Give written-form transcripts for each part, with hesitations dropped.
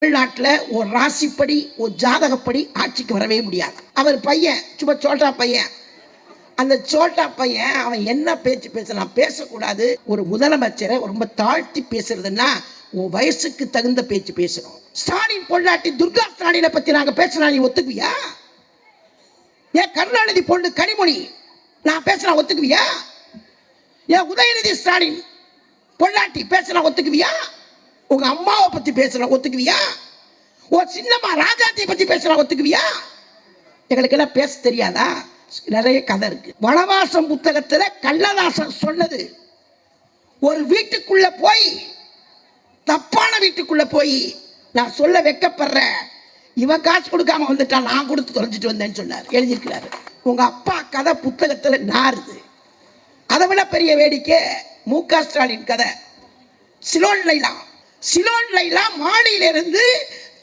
தமிழ்நாட்டில் ஒரு ராசிப்படி ஒரு ஜாதகப்படி ஆட்சிக்கு வரவே முடியாது. அவர் பையன் சும்மா சோட்டா பையன், அந்த சோட்டா பையன் அவன் என்ன பேச்சு பேசலாம், பேசக்கூடாது. ஒரு முதலமைச்சரை ரொம்ப தாழ்த்தி பேசுறதுன்னா உன் வயசுக்கு தகுந்த பேச்சு பேசணும். ஸ்டாலின் பொண்டாட்டி துர்கா ஸ்டாலினை பத்தி நாங்க பேசினா நீ ஒத்துக்குவியா? ஏன் கருணாநிதி பொண்ணு கனிமொழி நான் பேசினா ஒத்துக்குவியா? ஏன் உதயநிதி ஸ்டாலின் பொண்டாட்டி பேசினா ஒத்துக்குவியா? உங்க அம்மாவை பத்தி பேசலாம் ஒத்துக்குவியா? ஒரு சின்னம்மா ராஜாத்தியை பத்தி பேசலாம் ஒத்துக்குவியா? எங்களுக்கு எல்லாம் பேச தெரியாதா? நிறைய கதை இருக்கு. வனவாசம் புத்தகத்துல கண்ணதாசன் சொன்னது, ஒரு வீட்டுக்குள்ள போய் தப்பான வீட்டுக்குள்ள போய் நான் சொல்ல வெக்கப்படுறேன், இவன் காசு கொடுக்காம வந்துட்டா நான் கொடுத்து தொலைஞ்சிட்டு வந்தேன்னு சொன்னார், எழுதியிருக்கிறாரு. உங்க அப்பா கதை புத்தகத்துல நாருது. அதை விட பெரிய வேடிக்கை மு.க. ஸ்டாலின் கதை. சிலோன் லைலா மாடியிலிருந்து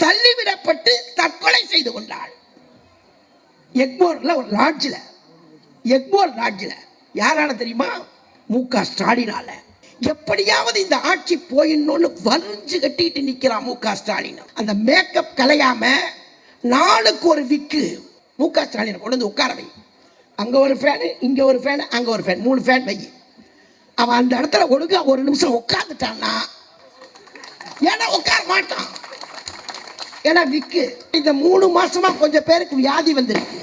தள்ளிவிடப்பட்டு தற்கொலை செய்து கொண்டாள். எக்மோர்ல ஒரு லாட்ஜில் யாரால தெரியுமா? மு.க. ஸ்டாலினால. எப்படியாவது இந்த ஆட்சி போயிடணும்னு வரிஞ்சு கட்டிட்டு நிக்கிறான் மு.க. ஸ்டாலின். அந்த மேக்கப் கலையாம நாளுக்கு ஒரு விக்கு மு.க. ஸ்டாலின் கொண்டு வந்து உட்கார வை. அங்க ஒரு ஃபேனு, இங்க ஒரு ஃபேன், அங்க ஒரு ஃபேன், 3 ஃபேன் வை. அவன் அந்த இடத்துல ஒழுங்கா ஒரு நிமிஷம் உட்கார்ந்துட்டான்னா, ஏன்னா உட்கார மாட்டான், ஏன்னா விக்கு. இந்த 3 மாசமா கொஞ்சம் பேருக்கு வியாதி வந்திருக்கு.